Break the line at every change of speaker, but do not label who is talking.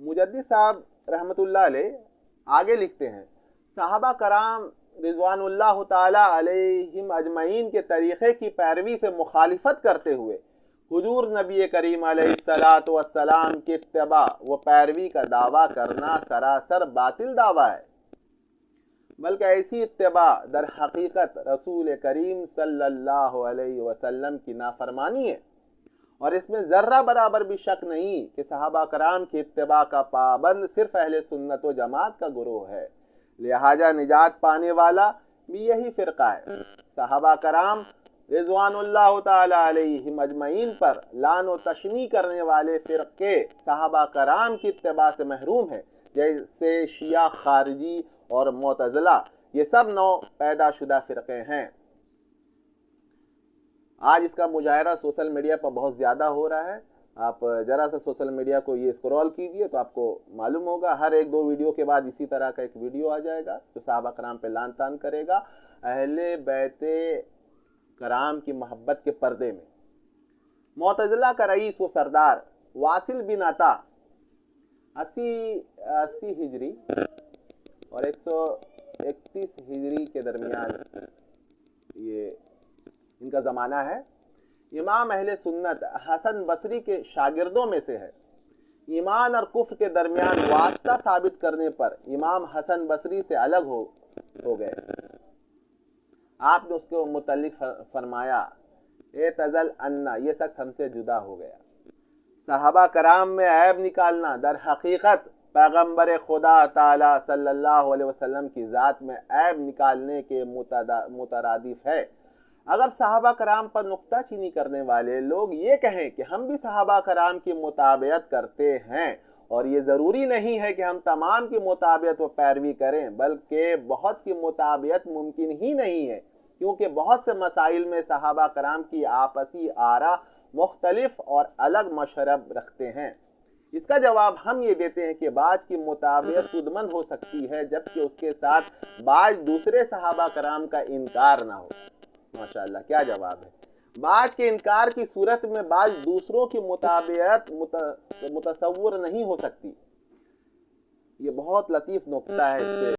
مجدد صاحب رحمۃ اللہ علیہ آگے لکھتے ہیں، صحابہ کرام رضوان اللہ تعالی علیہم اجمعین کے طریقے کی پیروی سے مخالفت کرتے ہوئے حضور نبی کریم علیہ السلام کی اتباع و پیروی کا دعویٰ کرنا سراسر باطل دعویٰ ہے، بلکہ ایسی اتباع در حقیقت رسول کریم صلی اللہ علیہ وسلم کی نافرمانی ہے، اور اس میں ذرہ برابر بھی شک نہیں کہ صحابہ کرام کی اتباع کا پابند صرف اہل سنت و جماعت کا گروہ ہے، لہذا نجات پانے والا بھی یہی فرقہ ہے۔ صحابہ کرام رضوان اللہ تعالی علیہم اجمعین پر لعن و تشنیع کرنے والے فرقے صحابہ کرام کی اتباع سے محروم ہیں، جیسے شیعہ، خارجی اور معتزلہ، یہ سب نو پیدا شدہ فرقے ہیں۔ آج اس کا مظاہرہ سوشل میڈیا پر بہت زیادہ ہو رہا ہے، آپ ذرا سا سوشل میڈیا کو یہ اسکرول کیجئے تو آپ کو معلوم ہوگا، ہر ایک دو ویڈیو کے بعد اسی طرح کا ایک ویڈیو آ جائے گا جو صحابہ کرام پہ لعن طعن کرے گا، اہل بیت کرام کی محبت کے پردے میں۔ معتزلہ کا رئیس و سردار واصل بن عطا 80 ہجری اور 131 ہجری کے درمیان یہ ان کا زمانہ ہے، امام اہل سنت حسن بصری کے شاگردوں میں سے ہے۔ ایمان اور کفر کے درمیان واسطہ ثابت کرنے پر امام حسن بصری سے الگ ہو گئے۔ آپ نے اس کے متعلق فرمایا، اے تزل انا، یہ شخص ہم سے جدا ہو گیا۔ صحابہ کرام میں عیب نکالنا در حقیقت پیغمبر خدا تعالی صلی اللہ علیہ وسلم کی ذات میں عیب نکالنے کے مترادف ہے۔ اگر صحابہ کرام پر نکتہ چینی کرنے والے لوگ یہ کہیں کہ ہم بھی صحابہ کرام کی مطابعت کرتے ہیں، اور یہ ضروری نہیں ہے کہ ہم تمام کی مطابعت و پیروی کریں، بلکہ بہت کی مطابعت ممکن ہی نہیں ہے، کیونکہ بہت سے مسائل میں صحابہ کرام کی آپسی آراء مختلف اور الگ مشرب رکھتے ہیں۔ اس کا جواب ہم یہ دیتے ہیں کہ بعض کی مطابعت سودمند ہو سکتی ہے، جبکہ اس کے ساتھ بعض دوسرے صحابہ کرام کا انکار نہ ہو۔ ماشاءاللہ، کیا جواب ہے! بعض کے انکار کی صورت میں بعض دوسروں کی مطابعت متصور نہیں ہو سکتی۔ یہ بہت لطیف نکتہ ہے، اس سے